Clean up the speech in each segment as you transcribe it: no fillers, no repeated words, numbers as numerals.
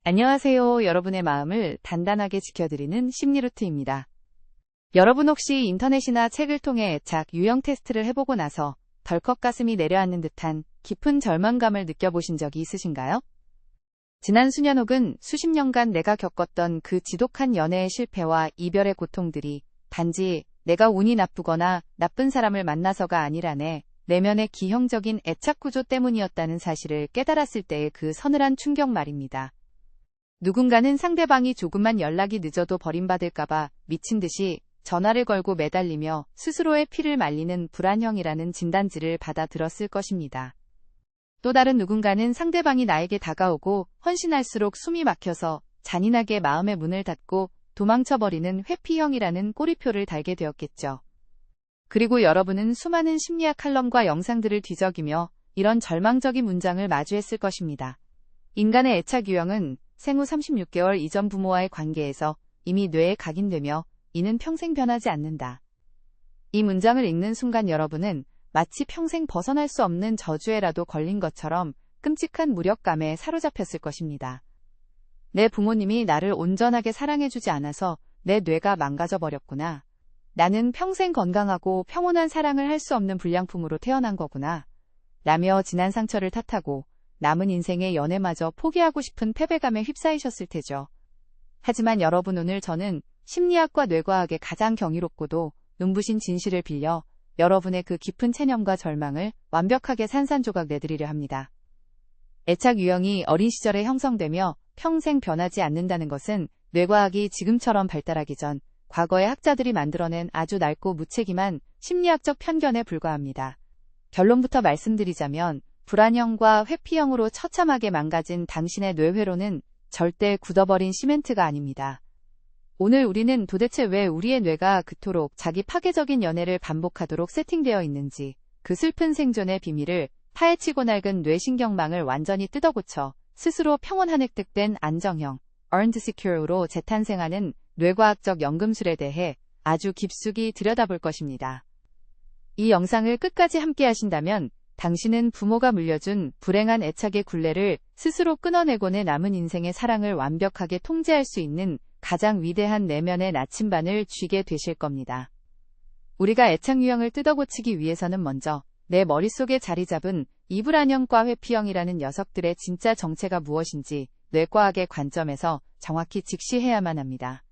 안녕하세요. 여러분의 마음을 단단하게 지켜드리는 심리루트입니다. 여러분 혹시 인터넷이나 책을 통해 애착 유형 테스트를 해보고 나서 덜컥 가슴이 내려앉는 듯한 깊은 절망감을 느껴보신 적이 있으신가요? 지난 수년 혹은 수십 년간 내가 겪었던 그 지독한 연애의 실패와 이별의 고통들이 단지 내가 운이 나쁘거나 나쁜 사람을 만나서가 아니라네, 내면의 기형적인 애착 구조 때문이었다는 사실을 깨달았을 때의 그 서늘한 충격 말입니다. 누군가는 상대방이 조금만 연락이 늦어도 버림받을까봐 미친 듯이 전화를 걸고 매달리며 스스로의 피를 말리는 불안형이라는 진단지를 받아 들었을 것입니다. 또 다른 누군가는 상대방이 나에게 다가오고 헌신할수록 숨이 막혀서 잔인하게 마음의 문을 닫고 도망쳐버리는 회피형이라는 꼬리표를 달게 되었겠죠. 그리고 여러분은 수많은 심리학 칼럼과 영상들을 뒤적이며 이런 절망적인 문장을 마주했을 것입니다. 인간의 애착 유형은 생후 36개월 이전 부모와의 관계에서 이미 뇌에 각인되며 이는 평생 변하지 않는다. 이 문장을 읽는 순간 여러분은 마치 평생 벗어날 수 없는 저주에라도 걸린 것처럼 끔찍한 무력감에 사로잡혔을 것입니다. 내 부모님이 나를 온전하게 사랑해주지 않아서 내 뇌가 망가져 버렸구나. 나는 평생 건강하고 평온한 사랑을 할 수 없는 불량품으로 태어난 거구나. 라며 지난 상처를 탓하고 남은 인생의 연애마저 포기하고 싶은 패배감에 휩싸이셨을 테죠. 하지만 여러분, 오늘 저는 심리학과 뇌과학의 가장 경이롭고도 눈부신 진실을 빌려 여러분의 그 깊은 체념과 절망을 완벽하게 산산조각 내드리려 합니다. 애착 유형이 어린 시절에 형성되며 평생 변하지 않는다는 것은 뇌과학이 지금처럼 발달하기 전 과거의 학자들이 만들어낸 아주 낡고 무책임한 심리학적 편견에 불과합니다. 결론부터 말씀드리자면 불안형과 회피형으로 처참하게 망가진 당신의 뇌회로는 절대 굳어버린 시멘트가 아닙니다. 오늘 우리는 도대체 왜 우리의 뇌가 그토록 자기 파괴적인 연애를 반복하도록 세팅되어 있는지, 그 슬픈 생존의 비밀을 파헤치고 낡은 뇌신경망을 완전히 뜯어고쳐 스스로 평온한 획득된 안정형, earned secure로 재탄생하는 뇌과학적 연금술에 대해 아주 깊숙이 들여다볼 것입니다. 이 영상을 끝까지 함께 하신다면 당신은 부모가 물려준 불행한 애착의 굴레를 스스로 끊어내고내 남은 인생의 사랑을 완벽하게 통제할 수 있는 가장 위대한 내면의 나침반을 쥐게 되실 겁니다. 우리가 애착 유형을 뜯어고치기 위해서는 먼저 내 머릿속에 자리 잡은 이 불안형과 회피형이라는 녀석들의 진짜 정체가 무엇인지 뇌과학의 관점에서 정확히 직시해야만 합니다.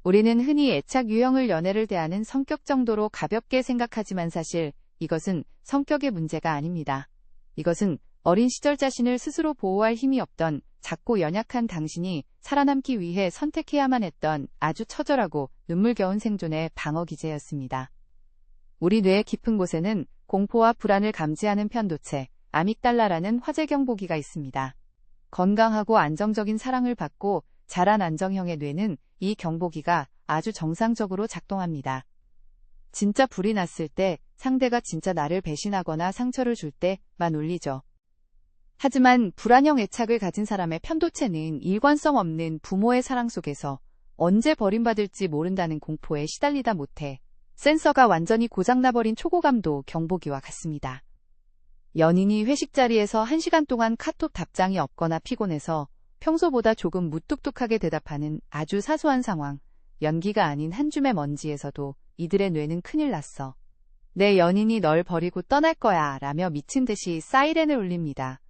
우리는 흔히 애착 유형을 연애를 대하는 성격 정도로 가볍게 생각하지만 사실 이것은 성격의 문제가 아닙니다. 이것은 어린 시절 자신을 스스로 보호할 힘이 없던 작고 연약한 당신이 살아남기 위해 선택해야만 했던 아주 처절하고 눈물겨운 생존의 방어기제였습니다. 우리 뇌의 깊은 곳에는 공포와 불안을 감지하는 편도체, 아믹달라라는 화재 경보기가 있습니다. 건강하고 안정적인 사랑을 받고 자란 안정형의 뇌는 이 경보기가 아주 정상적으로 작동합니다. 진짜 불이 났을 때, 상대가 진짜 나를 배신하거나 상처를 줄 때만 울리죠. 하지만 불안형 애착을 가진 사람의 편도체는 일관성 없는 부모의 사랑 속에서 언제 버림받을지 모른다는 공포에 시달리다 못해 센서가 완전히 고장나버린 초고감도 경보기와 같습니다. 연인이 회식 자리에서 1시간 동안 카톡 답장이 없거나 피곤해서 평소보다 조금 무뚝뚝하게 대답하는 아주 사소한 상황, 연기가 아닌 한 줌의 먼지에서도 이들의 뇌는 큰일 났어. 내 연인이 널 버리고 떠날 거야 라며 미친 듯이 사이렌을 울립니다.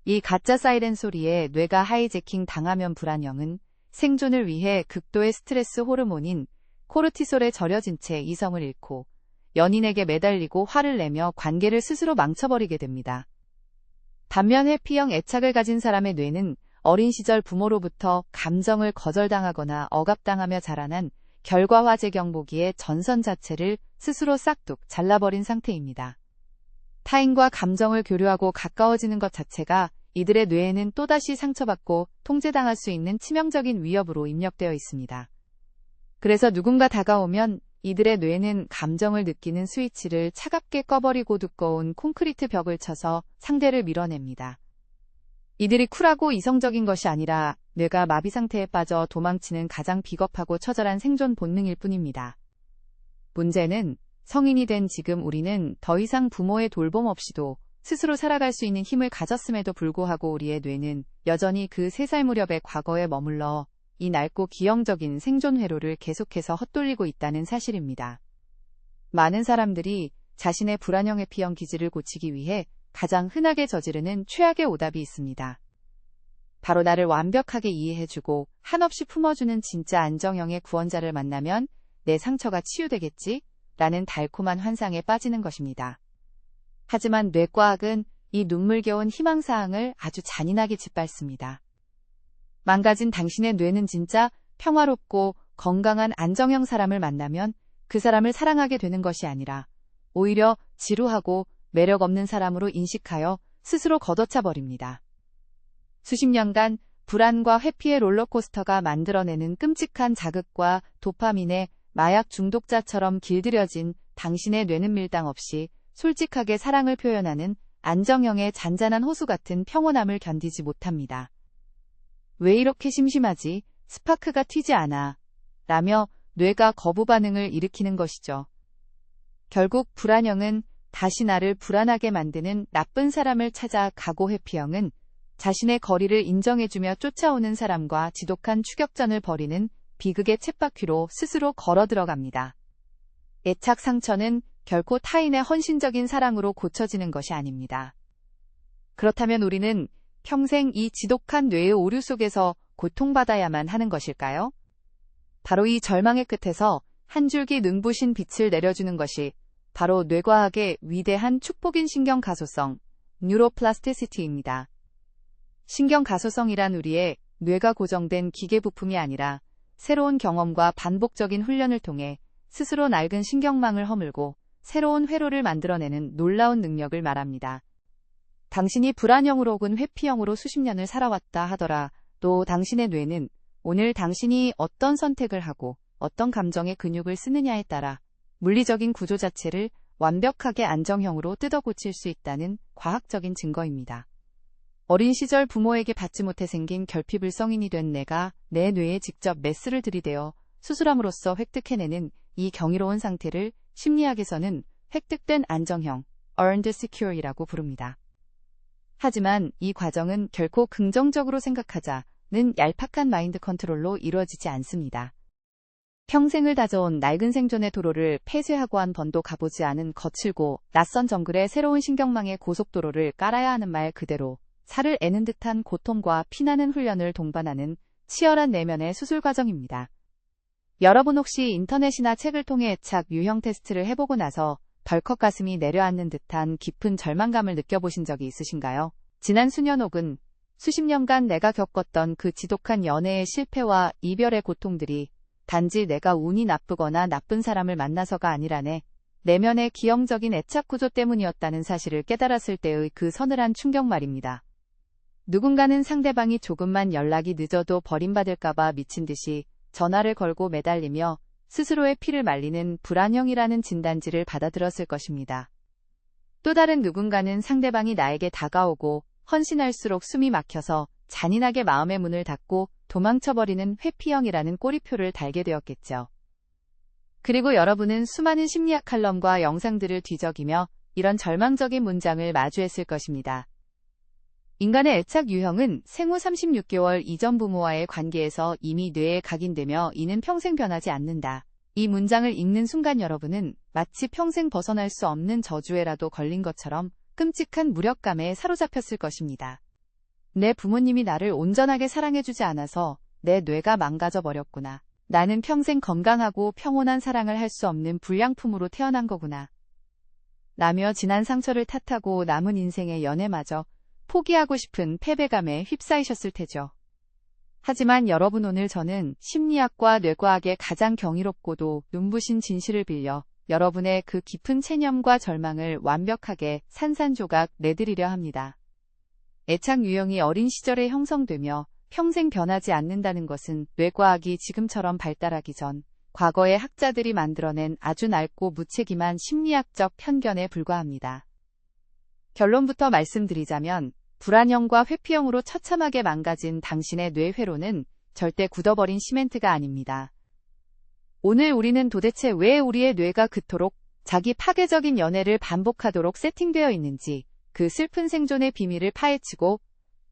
이 가짜 사이렌 소리에 뇌가 하이제킹 당하면 불안형은 생존을 위해 극도의 스트레스 호르몬인 코르티솔에 절여진 채 이성을 잃고 연인에게 매달리고 화를 내며 관계를 스스로 망쳐버리게 됩니다. 반면 회피형 애착을 가진 사람의 뇌는 어린 시절 부모로부터 감정을 거절당하거나 억압당하며 자라난 결과화재 경보기의 전선 자체를 스스로 싹둑 잘라버린 상태입니다. 타인과 감정을 교류하고 가까워지는 것 자체가 이들의 뇌에는 또다시 상처받고 통제당할 수 있는 치명적인 위협으로 입력되어 있습니다. 그래서 누군가 다가오면 이들의 뇌는 감정을 느끼는 스위치를 차갑게 꺼버리고 두꺼운 콘크리트 벽을 쳐서 상대를 밀어냅니다. 이들이 쿨하고 이성적인 것이 아니라 뇌가 마비 상태에 빠져 도망치는 가장 비겁하고 처절한 생존 본능일 뿐입니다. 문제는 성인이 된 지금 우리는 더 이상 부모의 돌봄 없이도 스스로 살아갈 수 있는 힘을 가졌음에도 불구하고 우리의 뇌는 여전히 그 3살 무렵의 과거에 머물러 이 낡고 기형적인 생존 회로를 계속해서 헛돌리고 있다는 사실입니다. 많은 사람들이 자신의 불안형 회피형 기질을 고치기 위해 가장 흔하게 저지르는 최악의 오답이 있습니다. 바로 나를 완벽하게 이해해주고 한없이 품어주는 진짜 안정형의 구원자를 만나면 내 상처가 치유되겠지? 라는 달콤한 환상에 빠지는 것입니다. 하지만 뇌과학은 이 눈물겨운 희망사항을 아주 잔인하게 짓밟습니다. 망가진 당신의 뇌는 진짜 평화롭고 건강한 안정형 사람을 만나면 그 사람을 사랑하게 되는 것이 아니라 오히려 지루하고 매력 없는 사람으로 인식하여 스스로 걷어차 버립니다. 수십 년간 불안과 회피의 롤러코스터가 만들어내는 끔찍한 자극과 도파민의 마약 중독자처럼 길들여진 당신의 뇌는 밀당 없이 솔직하게 사랑을 표현하는 안정형의 잔잔한 호수 같은 평온함을 견디지 못합니다. 왜 이렇게 심심하지? 스파크가 튀지 않아. 라며 뇌가 거부 반응을 일으키는 것이죠. 결국 불안형은 다시 나를 불안하게 만드는 나쁜 사람을 찾아 가고 회피형은 자신의 거리를 인정해주며 쫓아오는 사람과 지독한 추격전을 벌이는 비극의 쳇바퀴로 스스로 걸어 들어갑니다. 애착 상처는 결코 타인의 헌신적인 사랑으로 고쳐지는 것이 아닙니다. 그렇다면 우리는 평생 이 지독한 뇌의 오류 속에서 고통받아야만 하는 것일까요? 바로 이 절망의 끝에서 한 줄기 눈부신 빛을 내려주는 것이 바로 뇌과학의 위대한 축복인 신경가소성, 뉴로플라스티시티입니다. 신경가소성이란 우리의 뇌가 고정된 기계 부품이 아니라 새로운 경험과 반복적인 훈련을 통해 스스로 낡은 신경망을 허물고 새로운 회로를 만들어내는 놀라운 능력을 말합니다. 당신이 불안형으로 혹은 회피형으로 수십 년을 살아왔다 하더라. 또 당신의 뇌는 오늘 당신이 어떤 선택을 하고 어떤 감정의 근육을 쓰느냐에 따라 물리적인 구조 자체를 완벽하게 안정형으로 뜯어 고칠 수 있다는 과학적인 증거입니다. 어린 시절 부모에게 받지 못해 생긴 결핍을 성인이 된 내가 내 뇌에 직접 메스를 들이대어 수술함으로써 획득해내는 이 경이로운 상태를 심리학에서는 획득된 안정형, earned secure이라고 부릅니다. 하지만 이 과정은 결코 긍정적으로 생각하자는 얄팍한 마인드 컨트롤로 이루어지지 않습니다. 평생을 다져온 낡은 생존의 도로를 폐쇄하고 한 번도 가보지 않은 거칠고 낯선 정글에 새로운 신경망의 고속도로를 깔아야 하는 말 그대로 살을 애는 듯한 고통과 피나는 훈련을 동반하는 치열한 내면의 수술 과정입니다. 여러분 혹시 인터넷이나 책을 통해 애착 유형 테스트를 해보고 나서 덜컥 가슴이 내려앉는 듯한 깊은 절망감을 느껴보신 적이 있으신가요? 지난 수년 혹은 수십 년간 내가 겪었던 그 지독한 연애의 실패와 이별의 고통들이 단지 내가 운이 나쁘거나 나쁜 사람을 만나서가 아니라네. 내면의 기형적인 애착 구조 때문이었다는 사실을 깨달았을 때의 그 서늘한 충격 말입니다. 누군가는 상대방이 조금만 연락이 늦어도 버림받을까봐 미친 듯이 전화를 걸고 매달리며 스스로의 피를 말리는 불안형이라는 진단지를 받아들었을 것입니다. 또 다른 누군가는 상대방이 나에게 다가오고 헌신할수록 숨이 막혀서 잔인하게 마음의 문을 닫고 도망쳐버리는 회피형이라는 꼬리표를 달게 되었겠죠. 그리고 여러분은 수많은 심리학 칼럼과 영상들을 뒤적이며 이런 절망적인 문장을 마주했을 것입니다. 인간의 애착 유형은 생후 36개월 이전 부모와의 관계에서 이미 뇌에 각인되며 이는 평생 변하지 않는다. 이 문장을 읽는 순간 여러분은 마치 평생 벗어날 수 없는 저주에라도 걸린 것처럼 끔찍한 무력감에 사로잡혔을 것입니다. 내 부모님이 나를 온전하게 사랑해주지 않아서 내 뇌가 망가져 버렸구나. 나는 평생 건강하고 평온한 사랑을 할 수 없는 불량품으로 태어난 거구나. 라며 지난 상처를 탓하고 남은 인생의 연애마저 포기하고 싶은 패배감에 휩싸이셨을 테죠. 하지만 여러분 오늘 저는 심리학과 뇌과학의 가장 경이롭고도 눈부신 진실을 빌려 여러분의 그 깊은 체념과 절망을 완벽하게 산산조각 내드리려 합니다. 애착 유형이 어린 시절에 형성되며 평생 변하지 않는다는 것은 뇌과학이 지금처럼 발달하기 전 과거의 학자들이 만들어낸 아주 낡고 무책임한 심리학적 편견에 불과합니다. 결론부터 말씀드리자면 불안형과 회피형으로 처참하게 망가진 당신의 뇌 회로는 절대 굳어버린 시멘트가 아닙니다. 오늘 우리는 도대체 왜 우리의 뇌가 그토록 자기 파괴적인 연애를 반복하도록 세팅되어 있는지, 그 슬픈 생존의 비밀을 파헤치고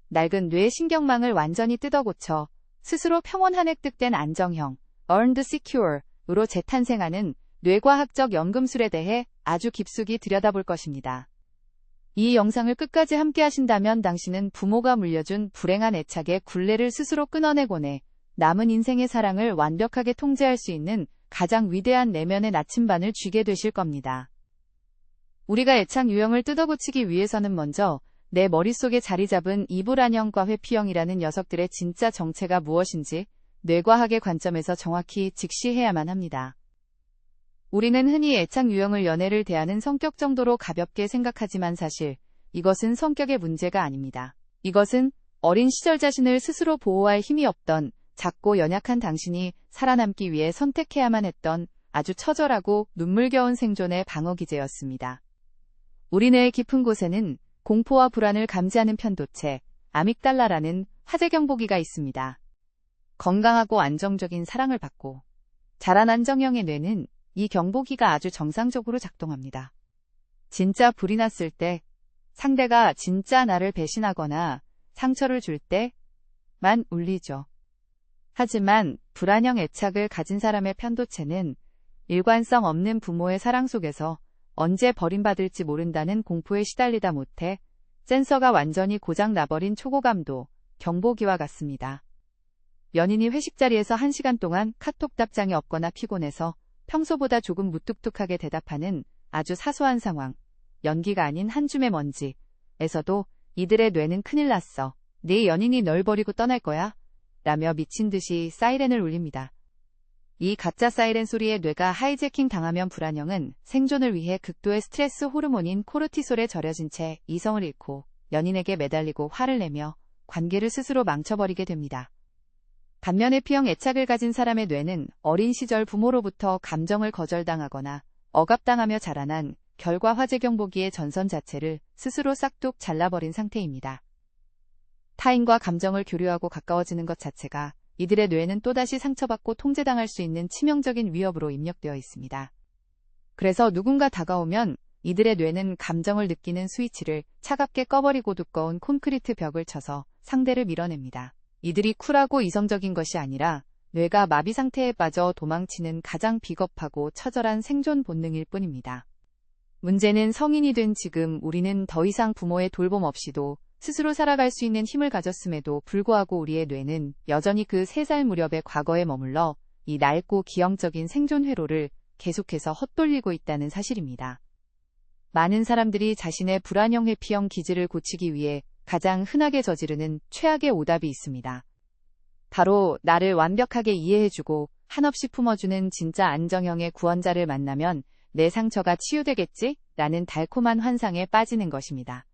낡은 뇌 신경망을 완전히 뜯어고쳐 스스로 평온한 획득된 안정형, earned secure으로 재탄생하는 뇌과학적 연금술에 대해 아주 깊숙이 들여다볼 것입니다. 이 영상을 끝까지 함께 하신다면 당신은 부모가 물려준 불행한 애착의 굴레를 스스로 끊어내곤 해 남은 인생의 사랑을 완벽하게 통제할 수 있는 가장 위대한 내면의 나침반을 쥐게 되실 겁니다. 우리가 애착 유형을 뜯어고치기 위해서는 먼저 내 머릿속에 자리 잡은 이 불안형과 회피형이라는 녀석들의 진짜 정체가 무엇인지 뇌과학의 관점에서 정확히 직시해야만 합니다. 우리는 흔히 애착 유형을 연애를 대하는 성격 정도로 가볍게 생각하지만 사실 이것은 성격의 문제가 아닙니다. 이것은 어린 시절 자신을 스스로 보호할 힘이 없던 작고 연약한 당신이 살아남기 위해 선택해야만 했던 아주 처절하고 눈물겨운 생존의 방어 기제였습니다. 우리 뇌의 깊은 곳에는 공포와 불안을 감지하는 편도체, 아믹달라라는 화재 경보기가 있습니다. 건강하고 안정적인 사랑을 받고 자란 안정형의 뇌는 이 경보기가 아주 정상적으로 작동합니다. 진짜 불이 났을 때, 상대가 진짜 나를 배신하거나 상처를 줄 때만 울리죠. 하지만 불안형 애착을 가진 사람의 편도체는 일관성 없는 부모의 사랑 속에서 언제 버림받을지 모른다는 공포에 시달리다 못해 센서가 완전히 고장 나버린 초고감도 경보기와 같습니다. 연인이 회식 자리에서 1시간 동안 카톡 답장이 없거나 피곤해서 평소보다 조금 무뚝뚝하게 대답하는 아주 사소한 상황, 연기가 아닌 한 줌의 먼지에서도 이들의 뇌는 큰일 났어. 네 연인이 널 버리고 떠날 거야? 라며 미친 듯이 사이렌을 울립니다. 이 가짜 사이렌 소리에 뇌가 하이제킹 당하면 불안형은 생존을 위해 극도의 스트레스 호르몬인 코르티솔에 절여진 채 이성을 잃고 연인에게 매달리고 화를 내며 관계를 스스로 망쳐버리게 됩니다. 반면에 P형 애착을 가진 사람의 뇌는 어린 시절 부모로부터 감정을 거절당하거나 억압당하며 자라난 결과 화재 경보기의 전선 자체를 스스로 싹둑 잘라버린 상태입니다. 타인과 감정을 교류하고 가까워지는 것 자체가 이들의 뇌는 또다시 상처받고 통제당할 수 있는 치명적인 위협으로 입력되어 있습니다. 그래서 누군가 다가오면 이들의 뇌는 감정을 느끼는 스위치를 차갑게 꺼버리고 두꺼운 콘크리트 벽을 쳐서 상대를 밀어냅니다. 이들이 쿨하고 이성적인 것이 아니라 뇌가 마비 상태에 빠져 도망치는 가장 비겁하고 처절한 생존 본능일 뿐입니다. 문제는 성인이 된 지금 우리는 더 이상 부모의 돌봄 없이도 스스로 살아갈 수 있는 힘을 가졌음에도 불구하고 우리의 뇌는 여전히 그 3살 무렵의 과거에 머물러 이 낡고 기형적인 생존 회로를 계속해서 헛돌리고 있다는 사실입니다. 많은 사람들이 자신의 불안형 회피형 기질을 고치기 위해 가장 흔하게 저지르는 최악의 오답이 있습니다. 바로 나를 완벽하게 이해해주고 한없이 품어주는 진짜 안정형의 구원자를 만나면 내 상처가 치유되겠지? 라는 달콤한 환상에 빠지는 것입니다.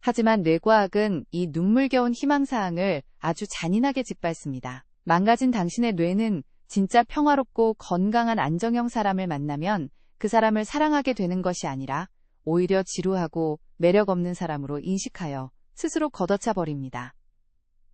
하지만 뇌과학은 이 눈물겨운 희망사항을 아주 잔인하게 짓밟습니다. 망가진 당신의 뇌는 진짜 평화롭고 건강한 안정형 사람을 만나면 그 사람을 사랑하게 되는 것이 아니라 오히려 지루하고 매력 없는 사람으로 인식하여 스스로 걷어차 버립니다.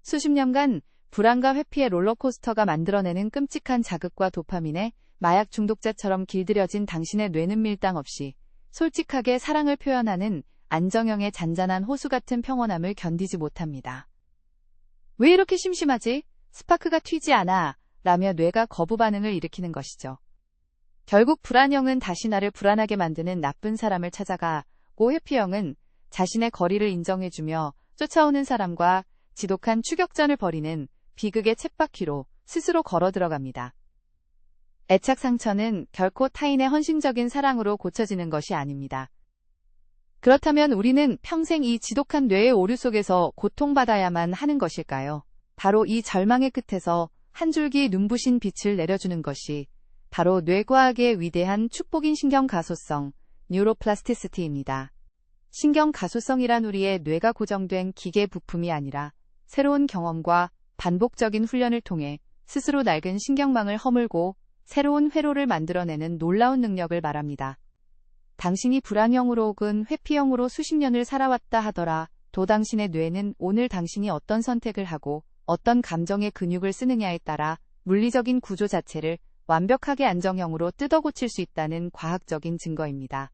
수십 년간 불안과 회피의 롤러코스터가 만들어내는 끔찍한 자극과 도파민에 마약 중독자처럼 길들여진 당신의 뇌는 밀당 없이 솔직하게 사랑을 표현하는 안정형의 잔잔한 호수 같은 평온함을 견디지 못합니다. 왜 이렇게 심심하지? 스파크가 튀지 않아. 라며 뇌가 거부 반응을 일으키는 것이죠. 결국 불안형은 다시 나를 불안하게 만드는 나쁜 사람을 찾아가고 회피형은 자신의 거리를 인정해주며 쫓아오는 사람과 지독한 추격전을 벌이는 비극의 쳇바퀴로 스스로 걸어 들어갑니다. 애착 상처는 결코 타인의 헌신적인 사랑으로 고쳐지는 것이 아닙니다. 그렇다면 우리는 평생 이 지독한 뇌의 오류 속에서 고통받아야만 하는 것일까요? 바로 이 절망의 끝에서 한 줄기 눈부신 빛을 내려주는 것이 바로 뇌과학의 위대한 축복인 신경가소성, 뉴로플라스티시티입니다. 신경가소성이란 우리의 뇌가 고정된 기계 부품이 아니라 새로운 경험과 반복적인 훈련을 통해 스스로 낡은 신경망을 허물고 새로운 회로를 만들어내는 놀라운 능력을 말합니다. 당신이 불안형으로 혹은 회피형으로 수십 년을 살아왔다 하더라도 당신의 뇌는 오늘 당신이 어떤 선택을 하고 어떤 감정의 근육을 쓰느냐에 따라 물리적인 구조 자체를 완벽하게 안정형으로 뜯어고칠 수 있다는 과학적인 증거입니다.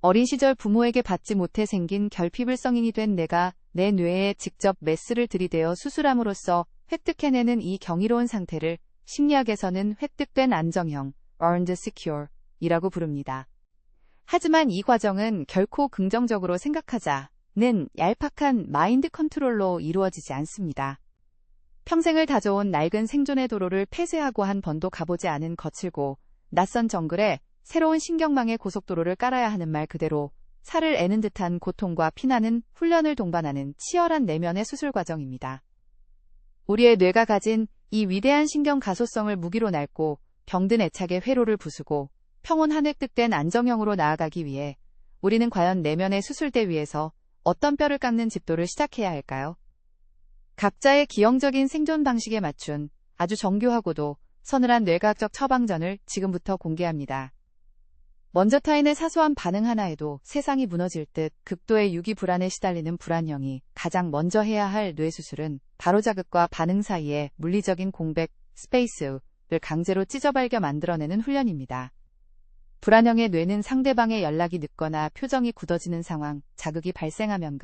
어린 시절 부모에게 받지 못해 생긴 결핍을 성인이 된 내가 내 뇌에 직접 메스를 들이대어 수술함으로써 획득해내는 이 경이로운 상태를 심리학에서는 획득된 안정형, earned secure 이라고 부릅니다. 하지만 이 과정은 결코 긍정적으로 생각하자는 얄팍한 마인드 컨트롤로 이루어지지 않습니다. 평생을 다져온 낡은 생존의 도로를 폐쇄하고 한 번도 가보지 않은 거칠고 낯선 정글에 새로운 신경망의 고속도로를 깔아야 하는 말 그대로 살을 애는 듯한 고통과 피나는 훈련을 동반하는 치열한 내면의 수술 과정입니다. 우리의 뇌가 가진 이 위대한 신경 가소성을 무기로 낡고 병든 애착의 회로를 부수고 평온한 획득된 안정형으로 나아가기 위해 우리는 과연 내면의 수술대 위에서 어떤 뼈를 깎는 집도를 시작해야 할까요? 각자의 기형적인 생존 방식에 맞춘 아주 정교하고도 서늘한 뇌과학적 처방전을 지금부터 공개합니다. 먼저 타인의 사소한 반응 하나에도 세상이 무너질 듯 극도의 유기 불안에 시달리는 불안형이 가장 먼저 해야 할 뇌수술은 바로 자극과 반응 사이의 물리적인 공백, 스페이스를 강제로 찢어발겨 만들어내는 훈련입니다. 불안형의 뇌는 상대방의 연락이 늦거나 표정이 굳어지는 상황, 자극이 발생하면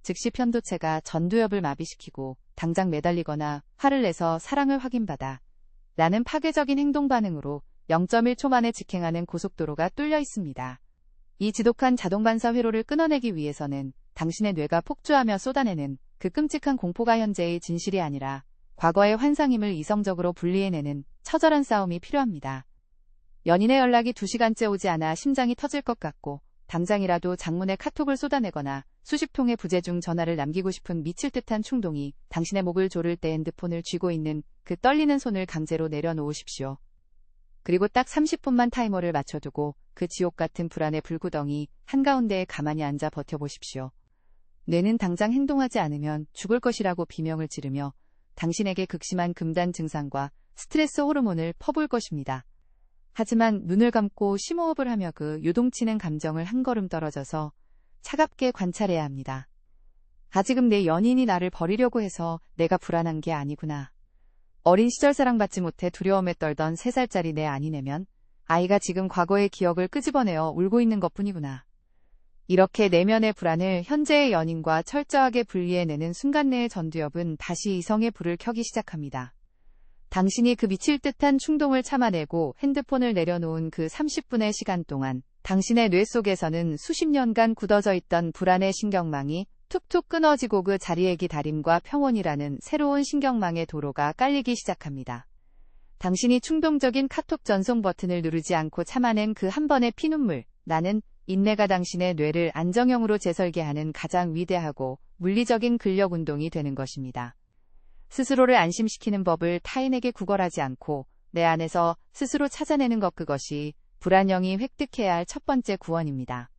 즉시 편도체가 전두엽을 마비시키고 당장 매달리거나 화를 내서 사랑을 확인받아 라는 파괴적인 행동 반응으로 0.1초 만에 직행하는 고속도로가 뚫려 있습니다. 이 지독한 자동반사 회로를 끊어내기 위해서는 당신의 뇌가 폭주하며 쏟아내는 그 끔찍한 공포가 현재의 진실이 아니라 과거의 환상임을 이성적으로 분리해내는 처절한 싸움이 필요합니다. 연인의 연락이 2시간째 오지 않아 심장이 터질 것 같고 당장이라도 장문의 카톡을 쏟아내거나 수십 통의 부재중 전화를 남기고 싶은 미칠 듯한 충동이 당신의 목을 조를 때 핸드폰을 쥐고 있는 그 떨리는 손을 강제로 내려놓으십시오. 그리고 딱 30분만 타이머를 맞춰두고 그 지옥 같은 불안의 불구덩이 한가운데에 가만히 앉아 버텨보십시오. 뇌는 당장 행동하지 않으면 죽을 것이라고 비명을 지르며 당신에게 극심한 금단 증상과 스트레스 호르몬을 퍼부을 것입니다. 하지만 눈을 감고 심호흡을 하며 그 요동치는 감정을 한 걸음 떨어져서 차갑게 관찰해야 합니다. 아직은 내 연인이 나를 버리려고 해서 내가 불안한 게 아니구나. 어린 시절 사랑받지 못해 두려움에 떨던 3살짜리 내 아니내면 아이가 지금 과거의 기억을 끄집어내어 울고 있는 것뿐이구나. 이렇게 내면의 불안을 현재의 연인과 철저하게 분리해내는 순간 내의 전두엽은 다시 이성의 불을 켜기 시작합니다. 당신이 그 미칠 듯한 충동을 참아내고 핸드폰을 내려놓은 그 30분의 시간 동안 당신의 뇌 속에서는 수십 년간 굳어져 있던 불안의 신경망이 툭툭 끊어지고 그 자리에 기다림과 평온이라는 새로운 신경망의 도로가 깔리기 시작합니다. 당신이 충동적인 카톡 전송 버튼을 누르지 않고 참아낸 그 한 번의 피눈물, 나는 인내가 당신의 뇌를 안정형으로 재설계하는 가장 위대하고 물리적인 근력 운동이 되는 것입니다. 스스로를 안심시키는 법을 타인에게 구걸하지 않고 내 안에서 스스로 찾아내는 것, 그것이 불안형이 획득해야 할 첫 번째 구원입니다.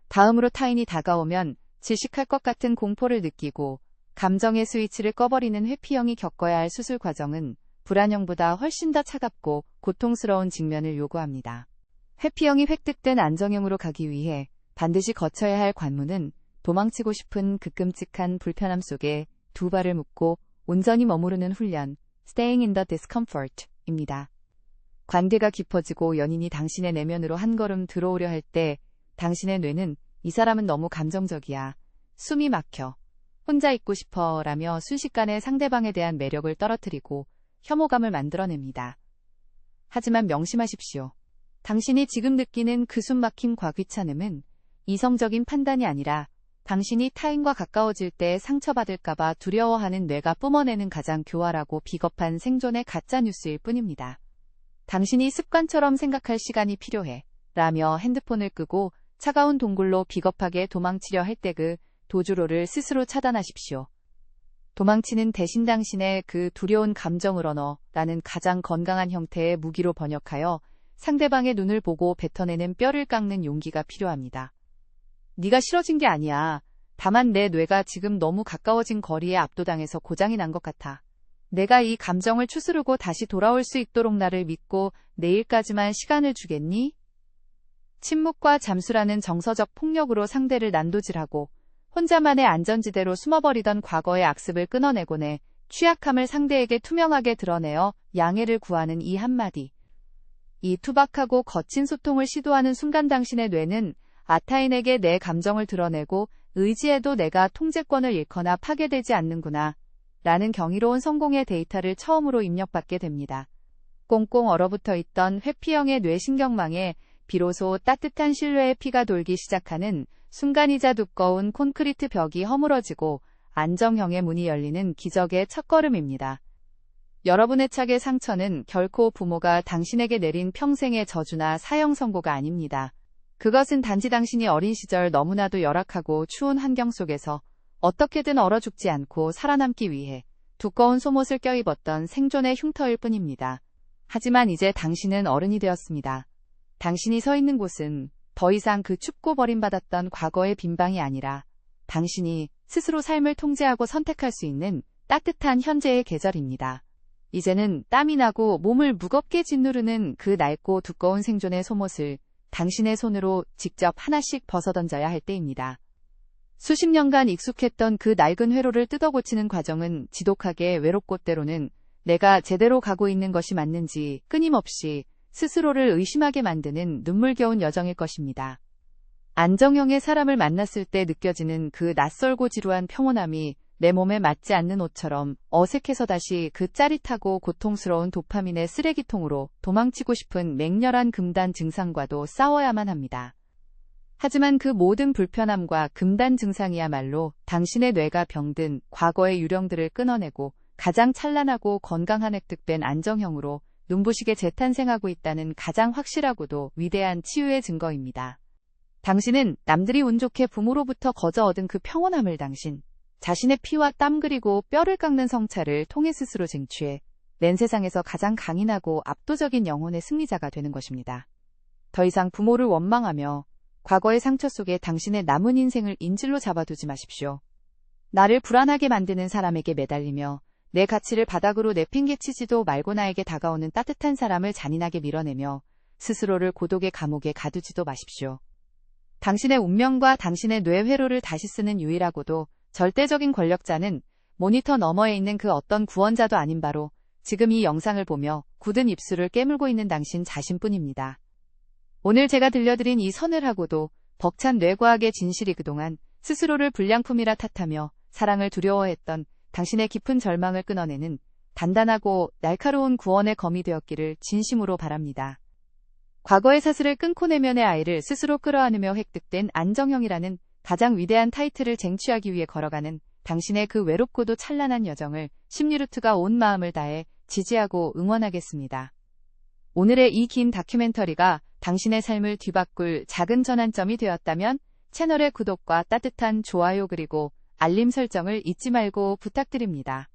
다음으로 타인이 다가오면 질식할 것 같은 공포를 느끼고 감정의 스위치를 꺼버리는 회피형이 겪어야 할 수술 과정은 불안형보다 훨씬 더 차갑고 고통스러운 직면을 요구합니다. 회피형이 획득된 안정형으로 가기 위해 반드시 거쳐야 할 관문은 도망치고 싶은 그 끔찍한 불편함 속에 두 발을 묶고 온전히 머무르는 훈련, staying in the discomfort입니다. 관계가 깊어지고 연인이 당신의 내면으로 한 걸음 들어오려 할 때 당신의 뇌는 이 사람은 너무 감정적이야, 숨이 막혀, 혼자 있고 싶어 라며 순식간에 상대방에 대한 매력을 떨어뜨리고 혐오감을 만들어냅니다. 하지만 명심하십시오. 당신이 지금 느끼는 그 숨막힘과 귀찮음은 이성적인 판단이 아니라 당신이 타인과 가까워질 때 상처받을까봐 두려워하는 뇌가 뿜어내는 가장 교활하고 비겁한 생존의 가짜뉴스일 뿐입니다. 당신이 습관처럼 생각할 시간이 필요해 라며 핸드폰을 끄고 차가운 동굴로 비겁하게 도망치려 할 때 그 도주로를 스스로 차단하십시오. 도망치는 대신 당신의 그 두려운 감정을 언어라는 가장 건강한 형태의 무기로 번역하여 상대방의 눈을 보고 뱉어내는 뼈를 깎는 용기가 필요합니다. 네가 싫어진 게 아니야. 다만 내 뇌가 지금 너무 가까워진 거리에 압도당해서 고장이 난 것 같아. 내가 이 감정을 추스르고 다시 돌아올 수 있도록 나를 믿고 내일까지만 시간을 주겠니? 침묵과 잠수라는 정서적 폭력으로 상대를 난도질하고 혼자만의 안전지대로 숨어버리던 과거의 악습을 끊어내고 내 취약함을 상대에게 투명하게 드러내어 양해를 구하는 이 한마디. 이 투박하고 거친 소통을 시도하는 순간 당신의 뇌는 타인에게 내 감정을 드러내고 의지해도 내가 통제권을 잃거나 파괴되지 않는구나. 라는 경이로운 성공의 데이터를 처음으로 입력받게 됩니다. 꽁꽁 얼어붙어 있던 회피형의 뇌신경망에 비로소 따뜻한 신뢰의 피가 돌기 시작하는 순간이자 두꺼운 콘크리트 벽이 허물어지고 안정형의 문이 열리는 기적의 첫걸음입니다. 여러분의 착의 상처는 결코 부모가 당신에게 내린 평생의 저주나 사형 선고가 아닙니다. 그것은 단지 당신이 어린 시절 너무나도 열악하고 추운 환경 속에서 어떻게든 얼어 죽지 않고 살아남기 위해 두꺼운 속옷을 껴입었던 생존의 흉터일 뿐입니다. 하지만 이제 당신은 어른이 되었습니다. 당신이 서 있는 곳은 더 이상 그 춥고 버림받았던 과거의 빈방이 아니라 당신이 스스로 삶을 통제하고 선택할 수 있는 따뜻한 현재의 계절입니다. 이제는 땀이 나고 몸을 무겁게 짓누르는 그 낡고 두꺼운 생존의 속옷을 당신의 손으로 직접 하나씩 벗어던져야 할 때입니다. 수십 년간 익숙했던 그 낡은 회로를 뜯어고치는 과정은 지독하게 외롭고 때로는 내가 제대로 가고 있는 것이 맞는지 끊임없이 스스로를 의심하게 만드는 눈물겨운 여정일 것입니다. 안정형의 사람을 만났을 때 느껴지는 그 낯설고 지루한 평온함이 내 몸에 맞지 않는 옷처럼 어색해서 다시 그 짜릿하고 고통스러운 도파민의 쓰레기통으로 도망치고 싶은 맹렬한 금단 증상과도 싸워야만 합니다. 하지만 그 모든 불편함과 금단 증상이야말로 당신의 뇌가 병든 과거의 유령들을 끊어내고 가장 찬란하고 건강한 획득된 안정형으로 눈부시게 재탄생하고 있다는 가장 확실하고도 위대한 치유의 증거입니다. 당신은 남들이 운 좋게 부모로부터 거저 얻은 그 평온함을 당신 자신의 피와 땀 그리고 뼈를 깎는 성찰을 통해 스스로 쟁취해 낸 세상에서 가장 강인하고 압도적인 영혼의 승리자가 되는 것입니다. 더 이상 부모를 원망하며 과거의 상처 속에 당신의 남은 인생을 인질로 잡아두지 마십시오. 나를 불안하게 만드는 사람에게 매달리며 내 가치를 바닥으로 내팽개치지도 말고 나에게 다가오는 따뜻한 사람을 잔인하게 밀어내며 스스로를 고독의 감옥에 가두지도 마십시오. 당신의 운명과 당신의 뇌 회로를 다시 쓰는 유일하고도 절대적인 권력자는 모니터 너머에 있는 그 어떤 구원자도 아닌 바로 지금 이 영상을 보며 굳은 입술을 깨물고 있는 당신 자신뿐입니다. 오늘 제가 들려드린 이 서늘하고도 벅찬 뇌과학의 진실이 그동안 스스로를 불량품이라 탓하며 사랑을 두려워했던 당신의 깊은 절망을 끊어내는 단단하고 날카로운 구원의 검이 되었기를 진심으로 바랍니다. 과거의 사슬을 끊고 내면의 아이를 스스로 끌어안으며 획득된 안정형이라는 가장 위대한 타이틀을 쟁취하기 위해 걸어가는 당신의 그 외롭고도 찬란한 여정을 심리루트가 온 마음을 다해 지지하고 응원하겠습니다. 오늘의 이 긴 다큐멘터리가 당신의 삶을 뒤바꿀 작은 전환점이 되었다면 채널의 구독과 따뜻한 좋아요 그리고 알림 설정을 잊지 말고 부탁드립니다.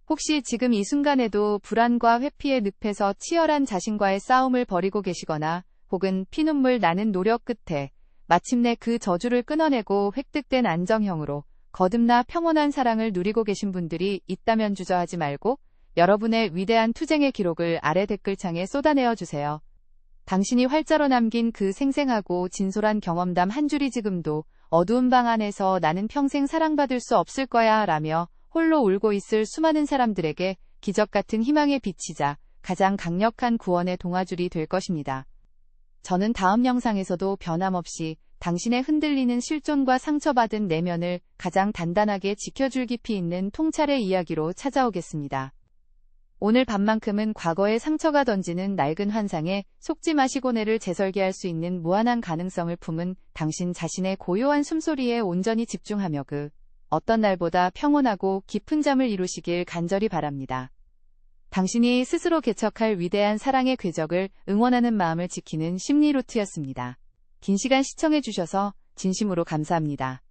혹시 지금 이 순간에도 불안과 회피의 늪에서 치열한 자신과의 싸움을 벌이고 계시거나 혹은 피눈물 나는 노력 끝에 마침내 그 저주를 끊어내고 획득된 안정형으로 거듭나 평온한 사랑을 누리고 계신 분들이 있다면 주저하지 말고 여러분의 위대한 투쟁의 기록을 아래 댓글창에 쏟아내어 주세요. 당신이 활자로 남긴 그 생생하고 진솔한 경험담 한 줄이 지금도 어두운 방 안에서 나는 평생 사랑받을 수 없을 거야 라며 홀로 울고 있을 수많은 사람들에게 기적 같은 희망의 빛이자 가장 강력한 구원의 동아줄이 될 것입니다. 저는 다음 영상에서도 변함없이 당신의 흔들리는 실존과 상처받은 내면을 가장 단단하게 지켜줄 깊이 있는 통찰의 이야기로 찾아오겠습니다. 오늘 밤만큼은 과거의 상처가 던지는 낡은 환상에 속지 마시고 내를 재설계할 수 있는 무한한 가능성을 품은 당신 자신의 고요한 숨소리에 온전히 집중하며 그 어떤 날보다 평온하고 깊은 잠을 이루시길 간절히 바랍니다. 당신이 스스로 개척할 위대한 사랑의 궤적을 응원하는 마음을 지키는 심리루트였습니다. 긴 시간 시청해주셔서 진심으로 감사합니다.